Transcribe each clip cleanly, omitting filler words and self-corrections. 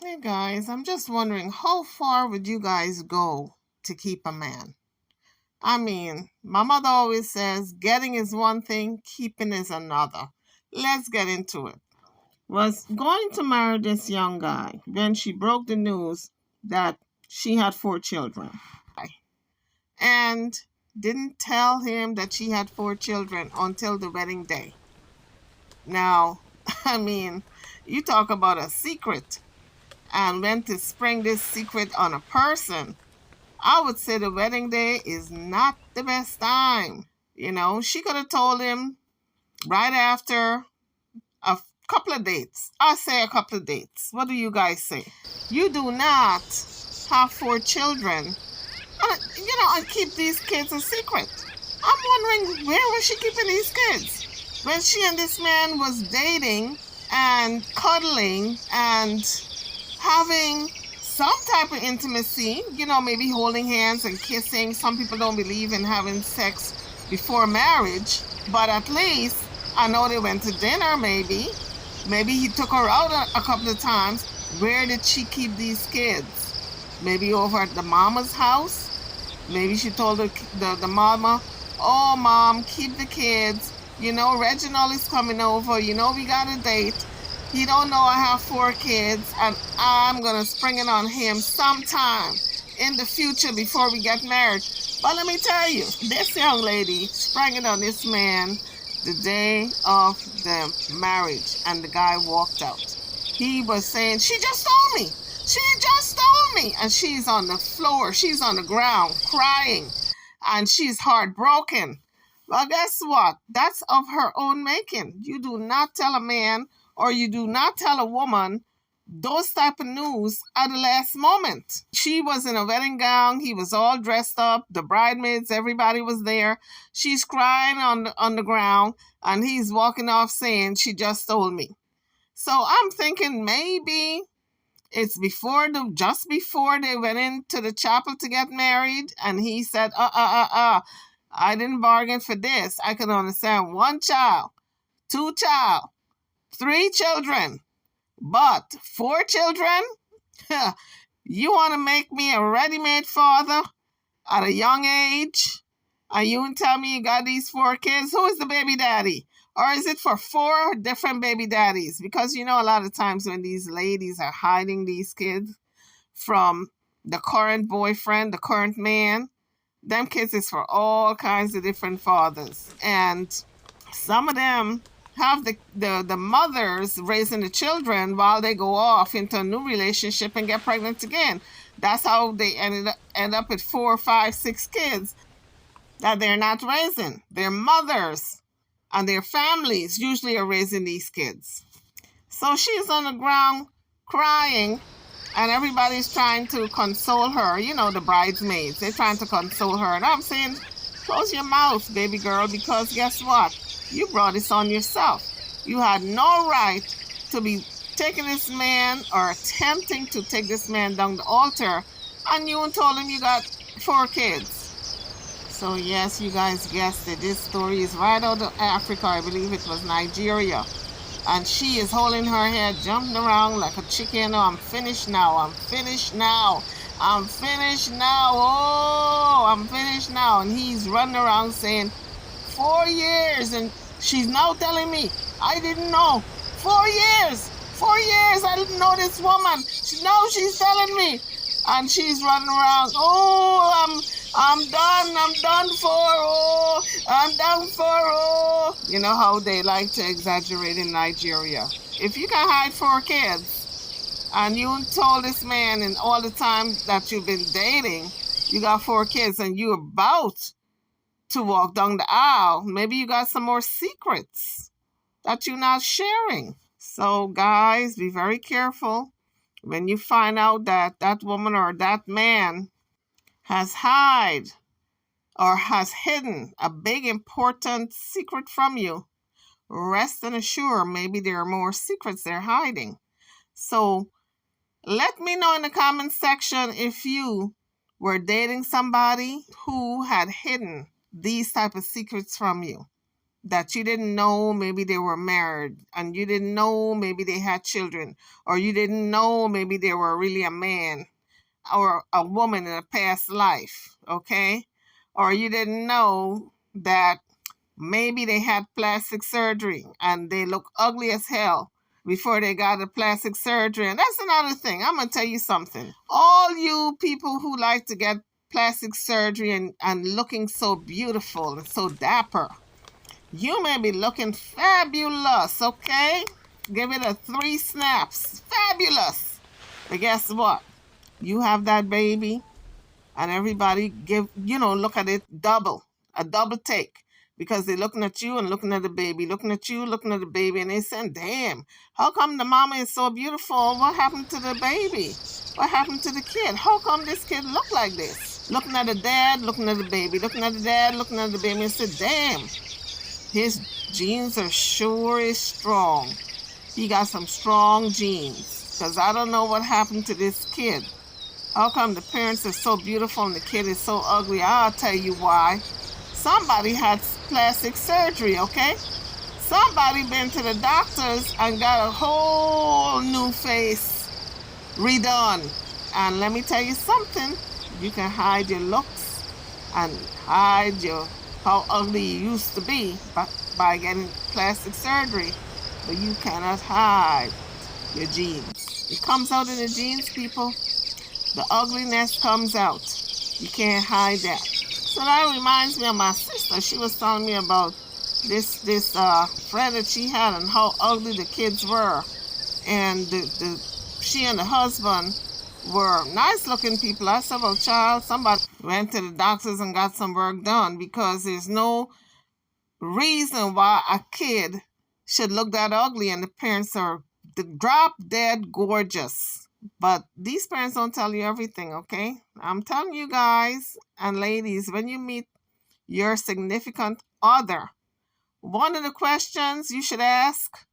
Hey guys, I'm just wondering how far would you guys go to keep a man? I mean, my mother always says getting is one thing, keeping is another. Let's get into it. Was going to marry this young guy when she broke the news that she had 4 children. And didn't tell him that she had 4 children until the wedding day. Now, I mean, you talk about a secret and when to spring this secret on a person. I would say the wedding day is not the best time. She could have told him right after a couple of dates. I say a couple of dates. What do you guys say? You do not have 4 children, and keep these kids a secret. I'm wondering, where was she keeping these kids when she and this man was dating and cuddling and having some type of intimacy, maybe holding hands and kissing. Some people don't believe in having sex before marriage, but at least I know they went to dinner, maybe. Maybe he took her out a couple of times. Where did she keep these kids? Maybe over at the mama's house? Maybe she told the mama, oh, mom, keep the kids. Reginald is coming over. We got a date. He don't know I have 4 kids, and I'm going to spring it on him sometime in the future before we get married. But let me tell you, this young lady sprang it on this man the day of the marriage, and the guy walked out. He was saying, she just told me. She just told me. And she's on the floor. She's on the ground crying, and she's heartbroken. Well, guess what? That's of her own making. You do not tell a man or you do not tell a woman those type of news at the last moment. She was in a wedding gown. He was all dressed up. The bridesmaids, everybody was there. She's crying on the ground, and he's walking off saying, she just told me. So I'm thinking maybe it's just before they went into the chapel to get married, and he said, I didn't bargain for this. I can understand 1 child, 2 child, 3 children, but 4 children? You want to make me a ready-made father at a young age? And you tell me you got these 4 kids? Who is the baby daddy? Or is it for 4 different baby daddies? Because a lot of times when these ladies are hiding these kids from the current boyfriend, the current man, them kids is for all kinds of different fathers. And some of them have the mothers raising the children while they go off into a new relationship and get pregnant again. That's how they end up with 4, 5, 6 kids that they're not raising. Their mothers and their families usually are raising these kids. So she's on the ground crying, and everybody's trying to console her. The bridesmaids, they're trying to console her. And I'm saying, close your mouth, baby girl, because guess what? You brought this on yourself. You had no right to be taking this man or attempting to take this man down the altar, and you told him you got 4 kids. So yes, you guys guessed it. This story is right out of Africa. I believe it was Nigeria. And she is holding her head, jumping around like a chicken. Oh, I'm finished now. I'm finished now. I'm finished now. Oh, I'm finished now. And he's running around saying, 4 years. And she's now telling me, I didn't know. 4 years. 4 years. I didn't know this woman. Now she's telling me. And she's running around. Oh, I'm done. I'm done for. Oh, I'm done for. Oh. You know how they like to exaggerate in Nigeria. If you can hide 4 kids, and you told this man in all the time that you've been dating, you got 4 kids, and you're about to walk down the aisle, maybe you got some more secrets that you're not sharing. So guys, be very careful when you find out that that woman or that man has hidden a big important secret from you. Rest and assure, maybe there are more secrets they're hiding. So let me know in the comment section if you were dating somebody who had hidden these type of secrets from you. that you didn't know maybe they were married, and you didn't know maybe they had children, or you didn't know maybe they were really a man or a woman in a past life, okay? Or you didn't know that maybe they had plastic surgery and they look ugly as hell before they got the plastic surgery. And that's another thing. I'm going to tell you something. All you people who like to get plastic surgery and looking so beautiful and so dapper, you may be looking fabulous, okay? Give it a 3 snaps. Fabulous. But guess what? You have that baby, and everybody look at it a double take, because they're looking at you and looking at the baby, looking at you, looking at the baby, and they saying, damn, how come the mama is so beautiful? What happened to the baby? What happened to the kid? How come this kid look like this? Looking at the dad, looking at the baby, looking at the dad, looking at the baby, and said, damn, his genes are sure strong. He got some strong genes, because I don't know what happened to this kid. How come the parents are so beautiful and the kid is so ugly? I'll tell you why. Somebody had plastic surgery, okay? Somebody been to the doctors and got a whole new face redone. And let me tell you something. You can hide your looks and hide how ugly you used to be by getting plastic surgery. But you cannot hide your genes. It comes out in the genes, people. The ugliness comes out. You can't hide that. So that reminds me of my sister. She was telling me about this friend that she had and how ugly the kids were. And she and the husband were nice looking people. I said, well, child, somebody went to the doctors and got some work done, because there's no reason why a kid should look that ugly and the parents are drop dead gorgeous. But these parents don't tell you everything, okay? I'm telling you guys and ladies, when you meet your significant other, one of the questions you should ask,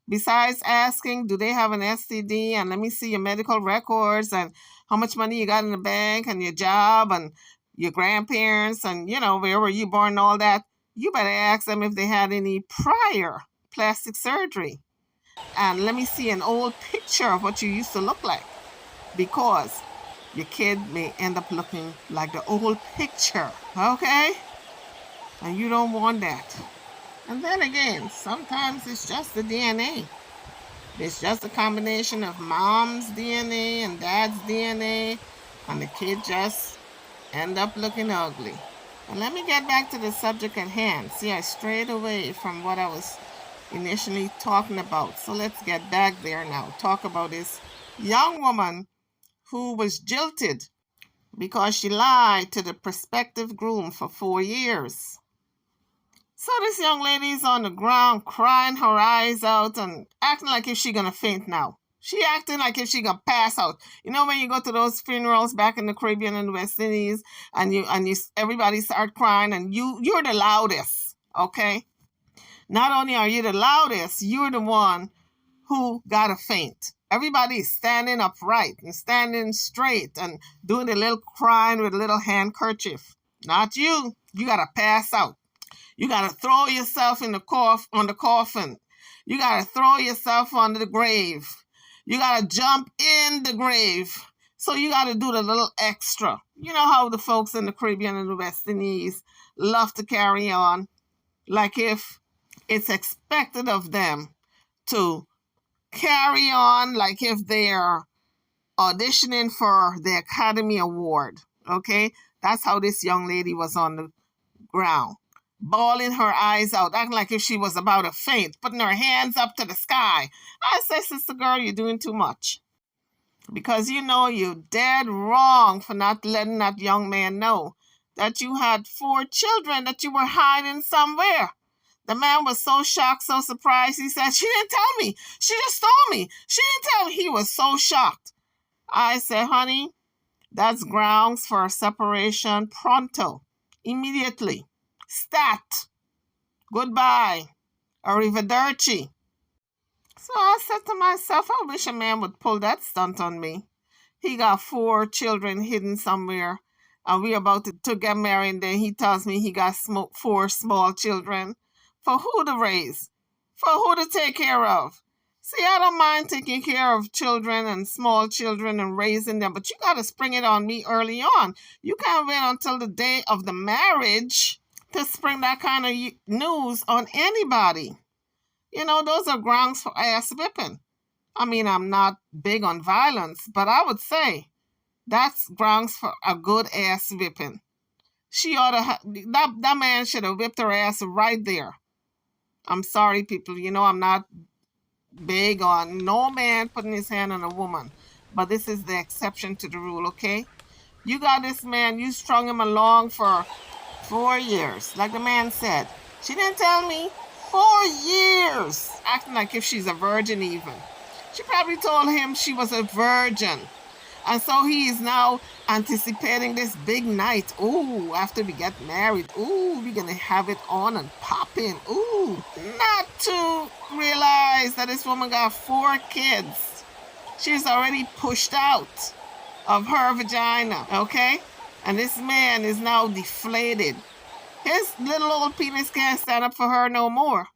besides asking, do they have an STD, and let me see your medical records, and how much money you got in the bank, and your job, and your grandparents, and, where were you born, and all that, you better ask them if they had any prior plastic surgery. And let me see an old picture of what you used to look like, because your kid may end up looking like the old picture, okay? And you don't want that. And then again, sometimes it's just the DNA. It's just a combination of mom's DNA and dad's DNA, and the kid just end up looking ugly. And let me get back to the subject at hand. See, I strayed away from what I was initially talking about. So let's get back there now. Talk about this young woman who was jilted because she lied to the prospective groom for 4 years. So this young lady is on the ground crying her eyes out and acting like if she's gonna faint now. She acting like if she gonna pass out. You know, when you go to those funerals back in the Caribbean and the West Indies, and everybody start crying, and you're the loudest, okay? Not only are you the loudest, you're the one who got a faint. Everybody's standing upright and standing straight and doing a little crying with a little handkerchief. Not you. You got to pass out. You got to throw yourself on the coffin. You got to throw yourself under the grave. You got to jump in the grave. So you got to do the little extra. You know how the folks in the Caribbean and the West Indies love to carry on, like if it's expected of them to carry on like if they're auditioning for the Academy Award, okay? That's how this young lady was on the ground, bawling her eyes out, acting like if she was about to faint, putting her hands up to the sky. I say, sister girl, you're doing too much. Because you're dead wrong for not letting that young man know that you had 4 children that you were hiding somewhere. The man was so shocked, so surprised. He said, she didn't tell me. She just told me. She didn't tell me. He was so shocked. I said, honey, that's grounds for separation pronto. Immediately. Stat. Goodbye. Arrivederci. So I said to myself, I wish a man would pull that stunt on me. He got 4 children hidden somewhere, and we're about to get married, and then he tells me he got 4 small children. For who to raise? For who to take care of? See, I don't mind taking care of children and small children and raising them, but you got to spring it on me early on. You can't wait until the day of the marriage to spring that kind of news on anybody. You know, those are grounds for ass whipping. I mean, I'm not big on violence, but I would say that's grounds for a good ass whipping. She ought to that man should have whipped her ass right there. I'm sorry, people. You know, I'm not big on no man putting his hand on a woman, but this is the exception to the rule, okay? You got this man, you strung him along for 4 years, like the man said. She didn't tell me. 4 years, acting like if she's a virgin even. She probably told him she was a virgin. And so he is now anticipating this big night. Ooh, after we get married. Ooh, we're going to have it on and popping. Ooh, not to realize that this woman got 4 kids. She's already pushed out of her vagina, okay? And this man is now deflated. His little old penis can't stand up for her no more.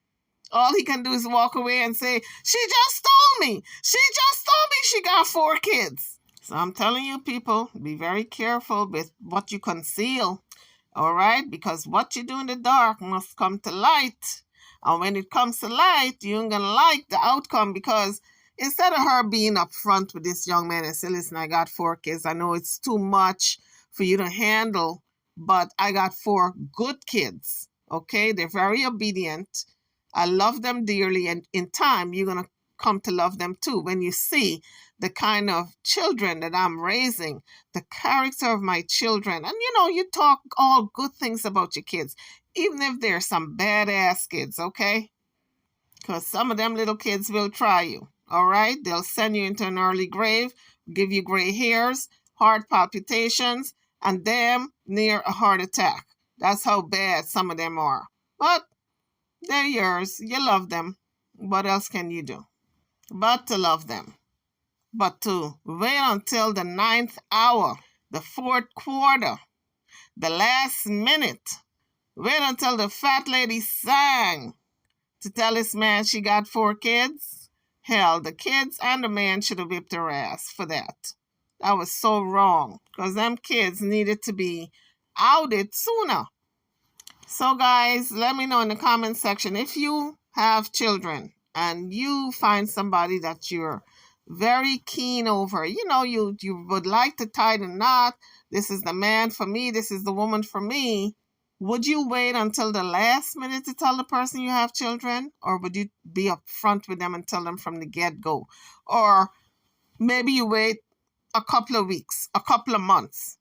All he can do is walk away and say, she just told me. She just told me she got 4 kids. So I'm telling you, people, be very careful with what you conceal, all right? Because what you do in the dark must come to light. And when it comes to light, you ain't going to like the outcome, because instead of her being upfront with this young man and say, listen, I got 4 kids. I know it's too much for you to handle, but I got 4 good kids, okay? They're very obedient. I love them dearly, and in time, you're going to come to love them too. When you see the kind of children that I'm raising, the character of my children, and you know, you talk all good things about your kids, even if they're some badass kids, okay? Because some of them little kids will try you, all right? They'll send you into an early grave, give you gray hairs, heart palpitations, and damn near a heart attack. That's how bad some of them are. But they're yours. You love them. What else can you do but to love them? But to wait until the 9th hour, the 4th quarter, the last minute, wait until the fat lady sang to tell this man she got 4 kids? Hell, the kids and the man should have whipped her ass for that. That was so wrong, because them kids needed to be outed sooner. So guys, let me know in the comment section if you have children and you find somebody that you're very keen over. You know, you would like to tie the knot. This is the man for me. This is the woman for me. Would you wait until the last minute to tell the person you have children? Or would you be upfront with them and tell them from the get-go? Or maybe you wait a couple of weeks, a couple of months.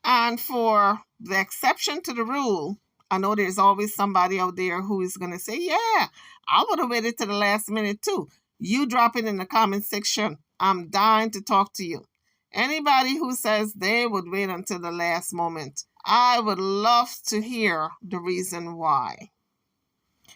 And for the exception to the rule, I know there's always somebody out there who is going to say, yeah, I would have waited to the last minute too. You drop it in the comment section. I'm dying to talk to you. Anybody who says they would wait until the last moment, I would love to hear the reason why.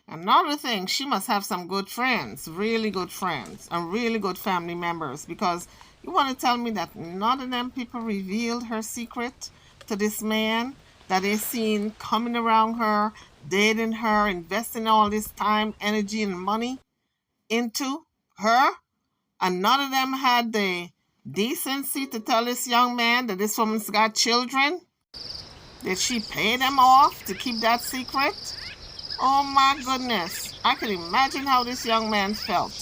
Another thing, she must have some good friends, really good friends, and really good family members, because you want to tell me that none of them people revealed her secret to this man that they seen coming around her, dating her, investing all this time, energy, and money into her, and none of them had the decency to tell this young man that this woman's got children? Did she pay them off to keep that secret? Oh my goodness. I can imagine how this young man felt.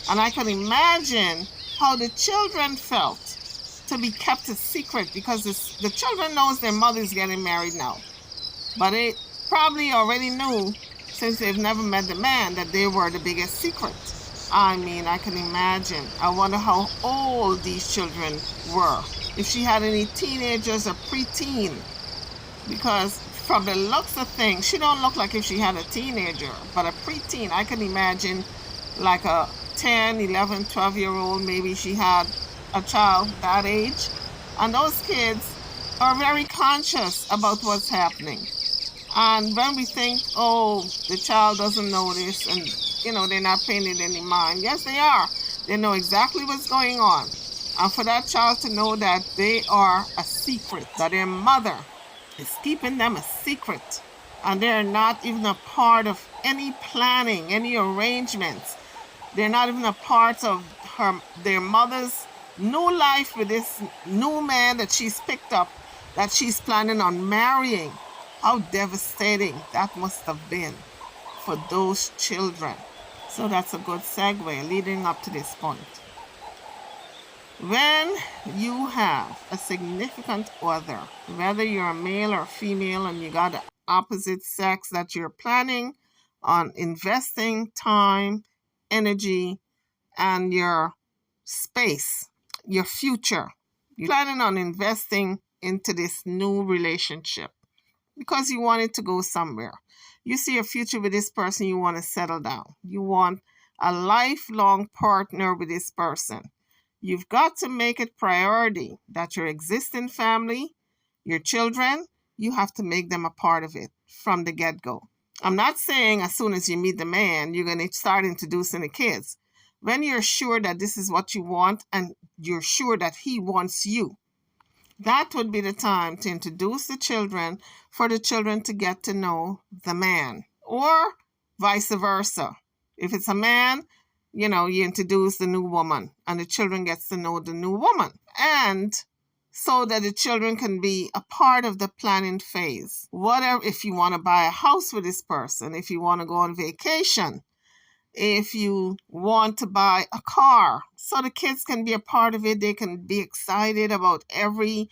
And I can imagine how the children felt to be kept a secret, because the children knows their mother's getting married now. But they probably already knew, since they've never met the man, that they were the biggest secret. I mean, I can imagine. I wonder how old these children were. If she had any teenagers or preteen. Because from the looks of things, she don't look like if she had a teenager. But a preteen, I can imagine like a 10, 11, 12-year-old. Maybe she had a child that age. And those kids are very conscious about what's happening. And when we think, oh, the child doesn't know this, and, you know, they're not paying it any mind. Yes, they are. They know exactly what's going on. And for that child to know that they are a secret, that their mother is keeping them a secret, and they're not even a part of any planning, any arrangements. They're not even a part of their mother's new life with this new man that she's picked up, that she's planning on marrying. How devastating that must have been for those children. So that's a good segue leading up to this point. When you have a significant other, whether you're a male or female and you got the opposite sex that you're planning on investing time, energy, and your space, your future, you're planning on investing into this new relationship because you want it to go somewhere. You see a future with this person, you want to settle down. You want a lifelong partner with this person. You've got to make it priority that your existing family, your children, you have to make them a part of it from the get-go. I'm not saying as soon as you meet the man, you're going to start introducing the kids. When you're sure that this is what you want and you're sure that he wants you, that would be the time to introduce the children for the children to get to know the man, or vice versa. If it's a man, you introduce the new woman and the children gets to know the new woman. And so that the children can be a part of the planning phase. Whatever, if you want to buy a house with this person, if you want to go on vacation, if you want to buy a car, so the kids can be a part of it. They can be excited about every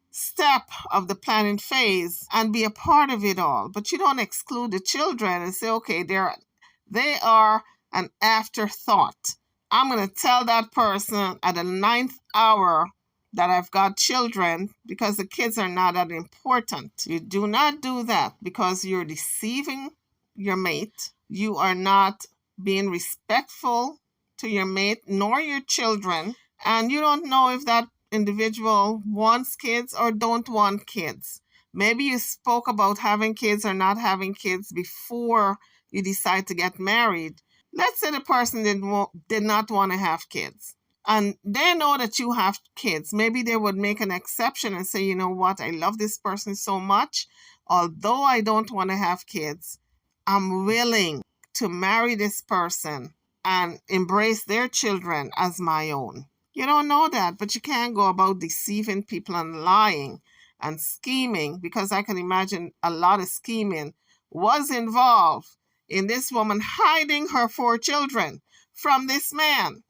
step of the planning phase and be a part of it all. But you don't exclude the children and say, okay, they are an afterthought. I'm going to tell that person at the 9th hour that I've got children because the kids are not that important. You do not do that because you're deceiving your mate. You are not being respectful to your mate nor your children. And you don't know if that individual wants kids or don't want kids. Maybe you spoke about having kids or not having kids before you decide to get married. Let's say the person did not want to have kids and they know that you have kids. Maybe they would make an exception and say, you know what, I love this person so much. Although I don't want to have kids, I'm willing to marry this person and embrace their children as my own. You don't know that, but you can't go about deceiving people and lying and scheming, because I can imagine a lot of scheming was involved in this woman hiding her 4 children from this man.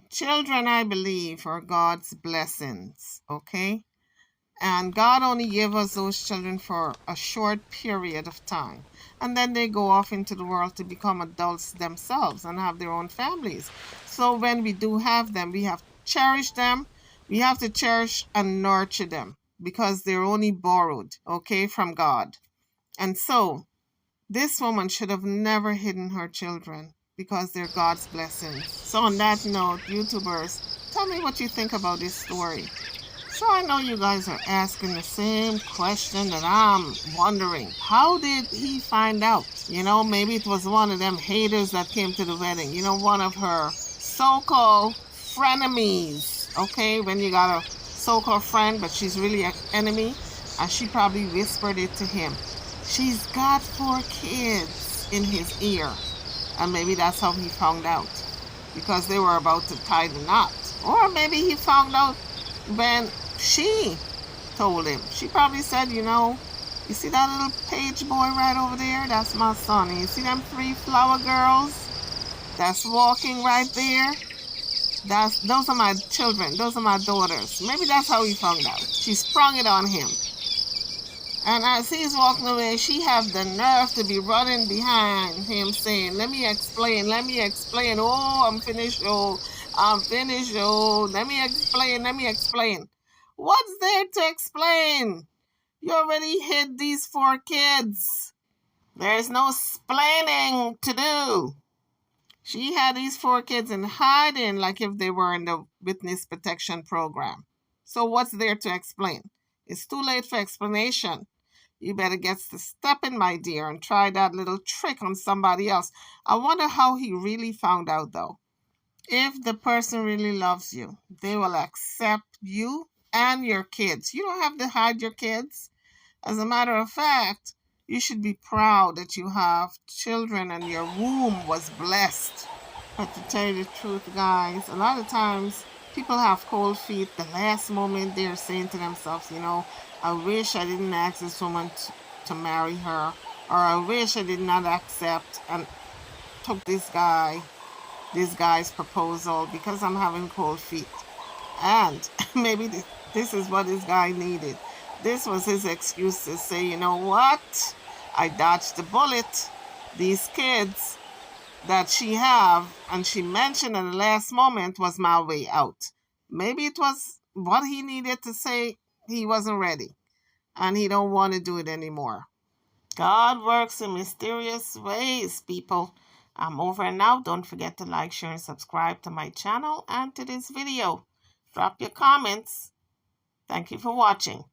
Children, I believe, are God's blessings, okay? And God only gave us those children for a short period of time. And then they go off into the world to become adults themselves and have their own families. So when we do have them, we have to cherish them. We have to cherish and nurture them because they're only borrowed, okay, from God. And so this woman should have never hidden her children because they're God's blessings. So on that note, YouTubers, tell me what you think about this story. So I know you guys are asking the same question that I'm wondering. How did he find out? Maybe it was one of them haters that came to the wedding. One of her so-called frenemies. Okay, when you got a so-called friend, but she's really an enemy, and she probably whispered it to him. She's got 4 kids in his ear. And maybe that's how he found out, because they were about to tie the knot. Or maybe he found out when she told him. She probably said, you see that little page boy right over there? That's my son. And you see them 3 flower girls that's walking right there? Those are my children. Those are my daughters. Maybe that's how he found out. She sprung it on him. And as he's walking away, she have the nerve to be running behind him saying, let me explain. Oh, I'm finished. Oh, let me explain. What's there to explain? You already hid these 4 kids. There's no explaining to do. She had these 4 kids in hiding like if they were in the witness protection program. So what's there to explain? It's too late for explanation. You better get to stepping, my dear, and try that little trick on somebody else. I wonder how he really found out, though. If the person really loves you, they will accept you and your kids. You don't have to hide your kids. As a matter of fact, You should be proud that you have children and your womb was blessed. But to tell you the truth, guys, a lot of times people have cold feet. The last moment they're saying to themselves, I wish I didn't ask this woman to marry her, or I wish I did not accept and took this guy's proposal because I'm having cold feet. And maybe this is what this guy needed. This was his excuse to say, you know what? I dodged the bullet. These kids that she have and she mentioned in the last moment was my way out. Maybe it was what he needed to say. He wasn't ready and he don't want to do it anymore. God works in mysterious ways, people. I'm over and out. Don't forget to like, share, and subscribe to my channel and to this video. Drop your comments. Thank you for watching.